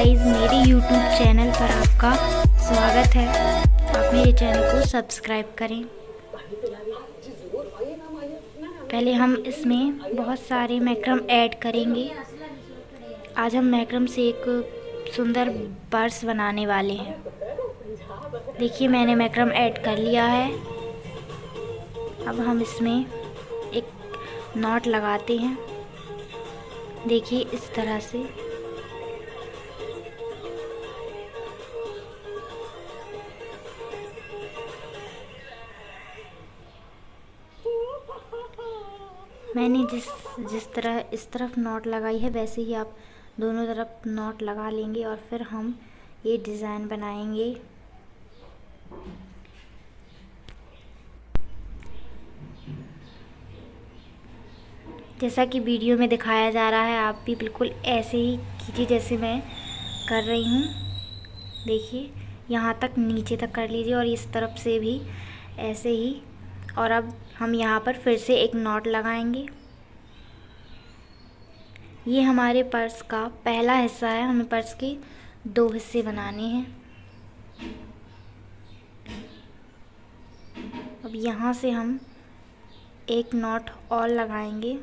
Guys, मेरे YouTube channel पर आपका स्वागत है। आप मेरे चैनल को सब्सक्राइब करें। पहले हम इसमें बहुत सारे मैक्रम ऐड करेंगे। आज हम मैक्रम से एक सुंदर पर्स बनाने वाले हैं। देखिए, मैंने मैक्रम ऐड कर लिया है। अब हम इसमें एक नॉट लगाते हैं। देखिए, इस तरह से। मैंने जिस तरह इस तरफ नॉट लगाई है, वैसे ही आप दोनों तरफ नॉट लगा लेंगे और फिर हम ये डिज़ाइन बनाएंगे। जैसा कि वीडियो में दिखाया जा रहा है, आप भी बिल्कुल ऐसे ही कीजिए जैसे मैं कर रही हूँ। देखिए, यहाँ तक नीचे तक कर लीजिए और इस तरफ से भी ऐसे ही। और अब हम यहाँ पर फिर से एक नॉट लगाएंगे। ये हमारे पर्स का पहला हिस्सा है। हमें पर्स के 2 हिस्से बनाने हैं। अब यहाँ से हम एक नॉट और लगाएंगे।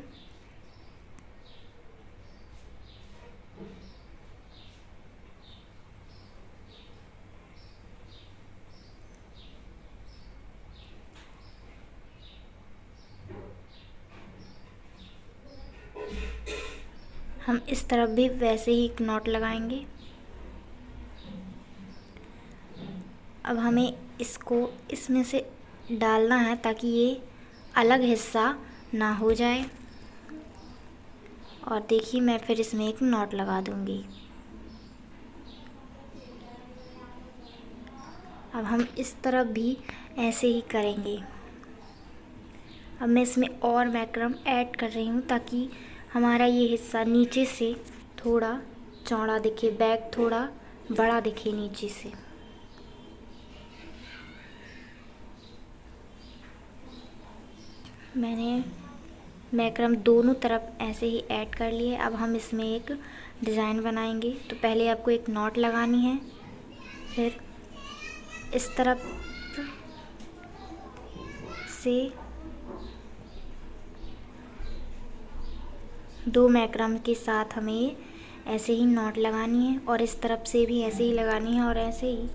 हम इस तरफ भी वैसे ही एक नॉट लगाएंगे। अब हमें इसको इसमें से डालना है ताकि ये अलग हिस्सा ना हो जाए। और देखिए, मैं फिर इसमें एक नॉट लगा दूंगी। अब हम इस तरफ भी ऐसे ही करेंगे। अब मैं इसमें और मैक्रम ऐड कर रही हूँ ताकि हमारा ये हिस्सा नीचे से थोड़ा चौड़ा दिखे, बैक थोड़ा बड़ा दिखे नीचे से। मैंने मैक्रम दोनों तरफ ऐसे ही ऐड कर लिए। अब हम इसमें एक डिज़ाइन बनाएंगे। तो पहले आपको एक नॉट लगानी है, फिर इस तरफ से 2 मैक्रम के साथ हमें ऐसे ही नॉट लगानी है और इस तरफ से भी ऐसे ही लगानी है और ऐसे ही।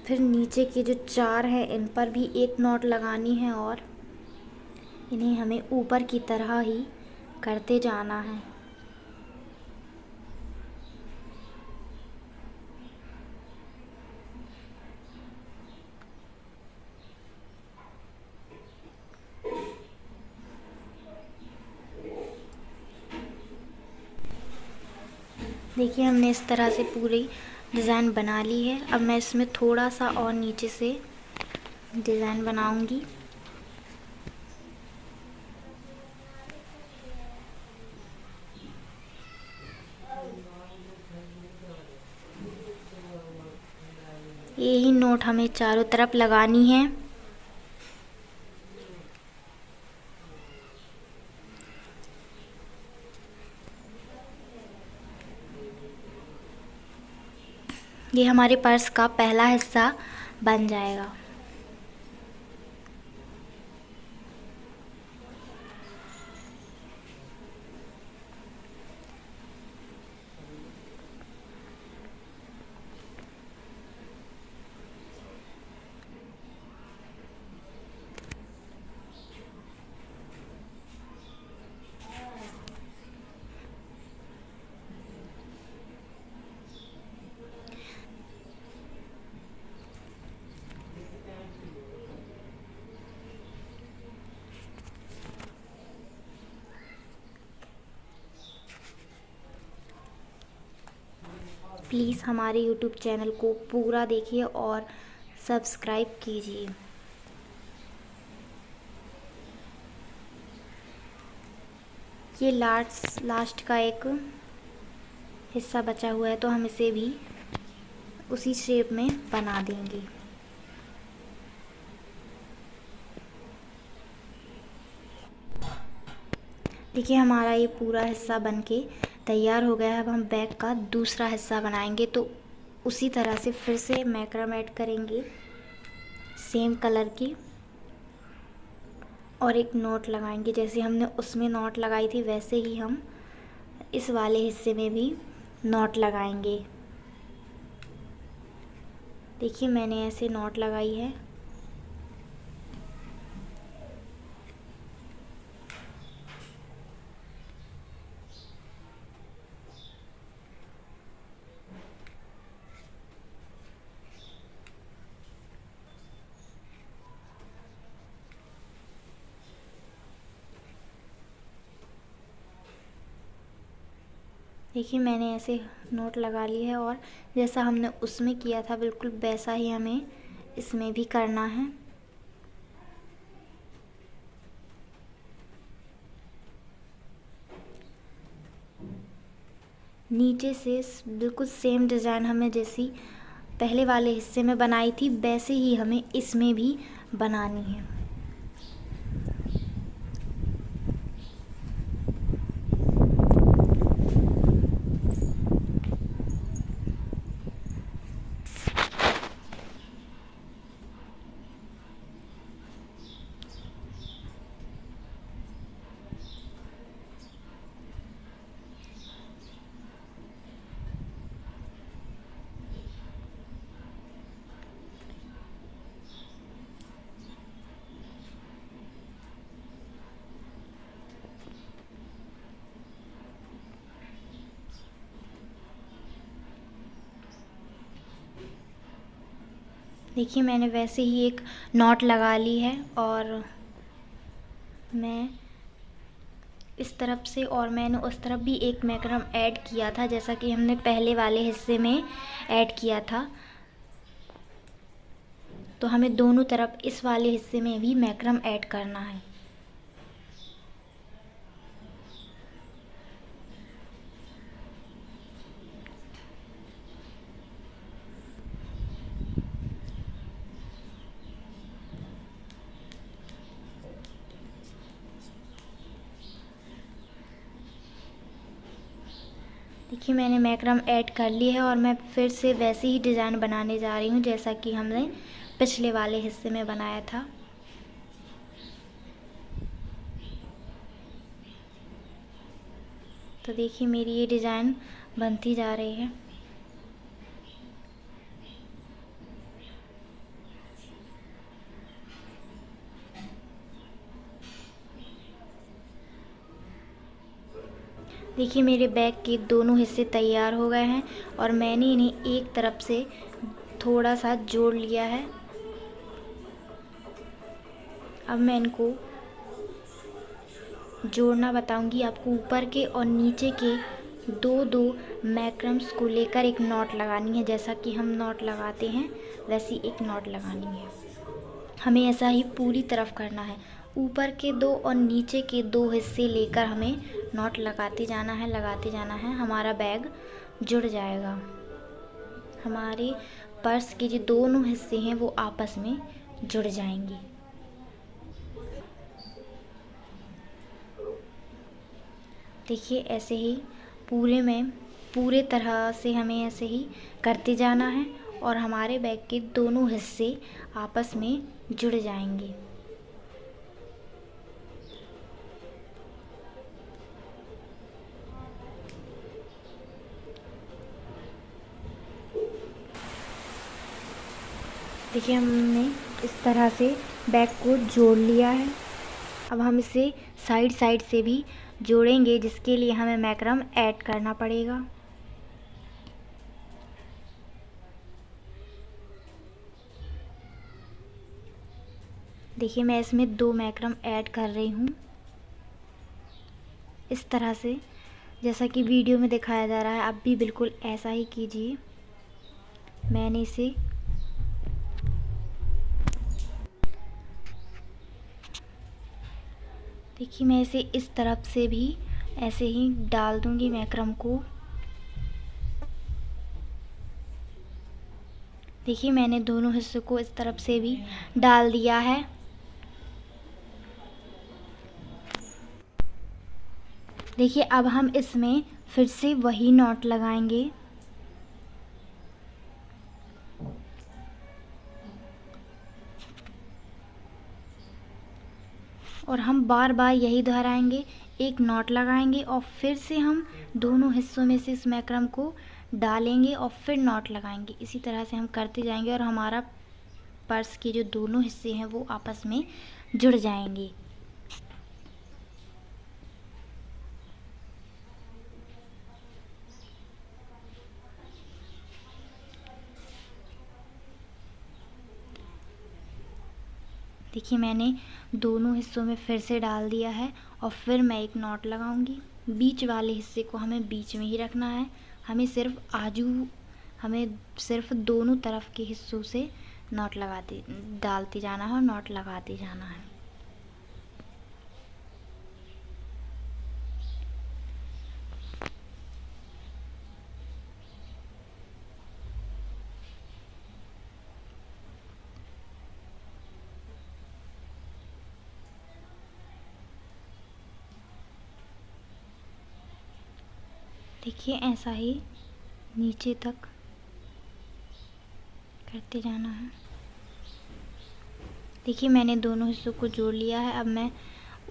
फिर नीचे के जो 4 है, इन पर भी एक नॉट लगानी है और इन्हें हमें ऊपर की तरह ही करते जाना है। देखिए, हमने इस तरह से पूरी डिज़ाइन बना ली है। अब मैं इसमें थोड़ा सा और नीचे से डिज़ाइन बनाऊंगी। यही नोट हमें चारों तरफ लगानी है। ये हमारे पर्स का पहला हिस्सा बन जाएगा। प्लीज़ हमारे YouTube चैनल को पूरा देखिए और सब्सक्राइब कीजिए। ये लास्ट का एक हिस्सा बचा हुआ है, तो हम इसे भी उसी शेप में बना देंगे। देखिए, हमारा ये पूरा हिस्सा बनके तैयार हो गया है। अब हम बैग का दूसरा हिस्सा बनाएंगे, तो उसी तरह से फिर से मैक्रम ऐड करेंगे सेम कलर की, और एक नॉट लगाएंगे। जैसे हमने उसमें नॉट लगाई थी वैसे ही हम इस वाले हिस्से में भी नॉट लगाएंगे। देखिए मैंने ऐसे नॉट लगाई है। देखिए मैंने ऐसे नोट लगा ली है, और जैसा हमने उसमें किया था बिल्कुल वैसा ही हमें इसमें भी करना है। नीचे से बिल्कुल सेम डिज़ाइन हमें जैसी पहले वाले हिस्से में बनाई थी वैसे ही हमें इसमें भी बनानी है। देखिए मैंने वैसे ही एक नॉट लगा ली है, और मैं इस तरफ से और मैंने उस तरफ भी एक मैक्रम ऐड किया था, जैसा कि हमने पहले वाले हिस्से में ऐड किया था। तो हमें दोनों तरफ इस वाले हिस्से में भी मैक्रम ऐड करना है। देखिए मैंने मैक्रम ऐड कर ली है, और मैं फिर से वैसे ही डिज़ाइन बनाने जा रही हूँ जैसा कि हमने पिछले वाले हिस्से में बनाया था। तो देखिए मेरी ये डिज़ाइन बनती जा रही है। देखिए मेरे बैग के दोनों हिस्से तैयार हो गए हैं, और मैंने इन्हें एक तरफ से थोड़ा सा जोड़ लिया है। अब मैं इनको जोड़ना बताऊंगी आपको। ऊपर के और नीचे के दो दो मैक्रम्स को लेकर एक नॉट लगानी है। जैसा कि हम नॉट लगाते हैं वैसी एक नॉट लगानी है। हमें ऐसा ही पूरी तरफ करना है। ऊपर के दो और नीचे के दो हिस्से लेकर हमें नॉट लगाते जाना है, लगाते जाना है। हमारा बैग जुड़ जाएगा। हमारे पर्स के जो दोनों हिस्से हैं वो आपस में जुड़ जाएंगे। देखिए ऐसे ही पूरे तरह से हमें ऐसे ही करते जाना है, और हमारे बैग के दोनों हिस्से आपस में जुड़ जाएंगे। देखिए हमने इस तरह से बैग को जोड़ लिया है। अब हम इसे साइड साइड से भी जोड़ेंगे, जिसके लिए हमें मैक्रम ऐड करना पड़ेगा। देखिए मैं इसमें 2 मैक्रम ऐड कर रही हूँ इस तरह से, जैसा कि वीडियो में दिखाया जा रहा है। आप भी बिल्कुल ऐसा ही कीजिए। मैंने इसे देखिए मैं इसे इस तरफ से भी ऐसे ही डाल दूंगी मैक्रम को। देखिए मैंने दोनों हिस्सों को इस तरफ से भी डाल दिया है। देखिए अब हम इसमें फिर से वही नॉट लगाएंगे। और हम बार बार यही दोहराएंगे, एक नॉट लगाएंगे और फिर से हम दोनों हिस्सों में से इस मैक्रम को डालेंगे और फिर नॉट लगाएंगे। इसी तरह से हम करते जाएंगे और हमारा पर्स के जो दोनों हिस्से हैं वो आपस में जुड़ जाएंगे। देखिए मैंने दोनों हिस्सों में फिर से डाल दिया है और फिर मैं एक नॉट लगाऊंगी। बीच वाले हिस्से को हमें बीच में ही रखना है। हमें सिर्फ दोनों तरफ के हिस्सों से नॉट डालते जाना है और नॉट लगाते जाना है। देखिए ऐसा ही नीचे तक करते जाना है। देखिए मैंने दोनों हिस्सों को जोड़ लिया है। अब मैं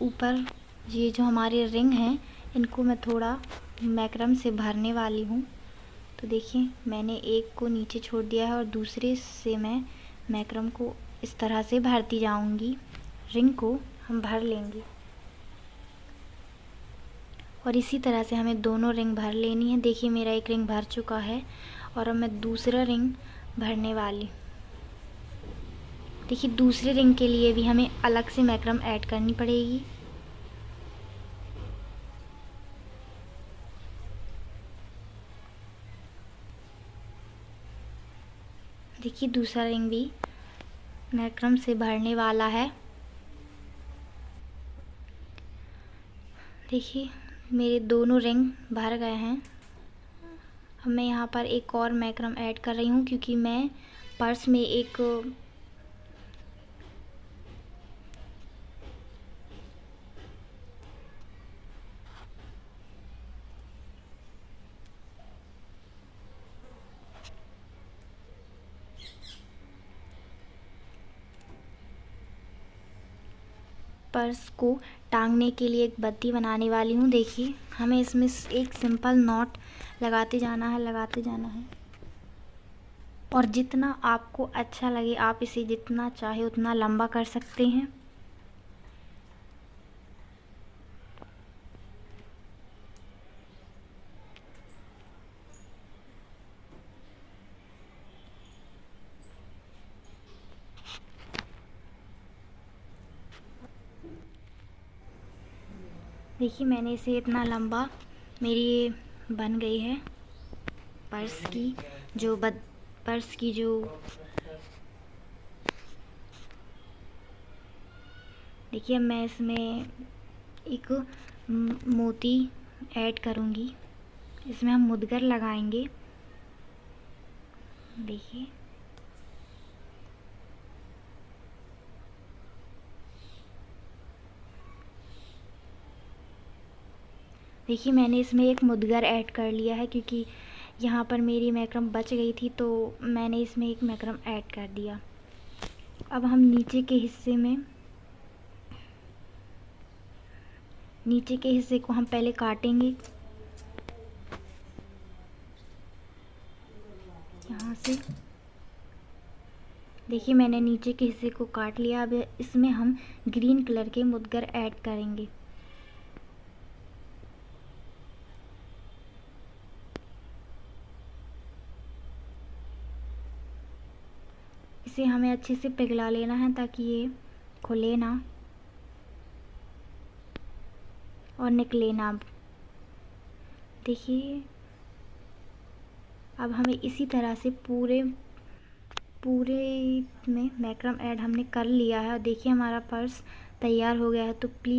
ऊपर ये जो हमारे रिंग हैं इनको मैं थोड़ा मैक्रम से भरने वाली हूँ। तो देखिए मैंने एक को नीचे छोड़ दिया है और दूसरे से मैं मैक्रम को इस तरह से भरती जाऊंगी। रिंग को हम भर लेंगे और इसी तरह से हमें दोनों रिंग भर लेनी है। देखिए मेरा एक रिंग भर चुका है और अब मैं दूसरा रिंग भरने वाली। देखिए दूसरे रिंग के लिए भी हमें अलग से मैक्रम ऐड करनी पड़ेगी। देखिए दूसरा रिंग भी मैक्रम से भरने वाला है। देखिए मेरे दोनों रिंग भर गए हैं। अब मैं यहाँ पर एक और मैक्रम ऐड कर रही हूँ क्योंकि मैं पर्स में एक पर्स को टांगने के लिए एक बत्ती बनाने वाली हूँ। देखिए हमें इसमें एक सिंपल नॉट लगाते जाना है और जितना आपको अच्छा लगे आप इसे जितना चाहे उतना लंबा कर सकते हैं। देखिए मैंने इसे इतना लंबा मेरी बन गई है पर्स की जो देखिए मैं इसमें एक मोती ऐड करूँगी। इसमें हम मुदगर लगाएंगे। देखिए मैंने इसमें एक मुदगर ऐड कर लिया है क्योंकि यहाँ पर मेरी मैक्रम बच गई थी तो मैंने इसमें एक मैक्रम ऐड कर दिया। अब हम नीचे के हिस्से को हम पहले काटेंगे यहाँ से। देखिए मैंने नीचे के हिस्से को काट लिया। अब इसमें हम ग्रीन कलर के मुदगर ऐड करेंगे। इसे हमें अच्छे से पिघला लेना है ताकि ये खुले ना और निकले ना। देखिए अब हमें इसी तरह से पूरे में मैक्रम ऐड हमने कर लिया है। देखिए हमारा पर्स तैयार हो गया है। तो प्लीज़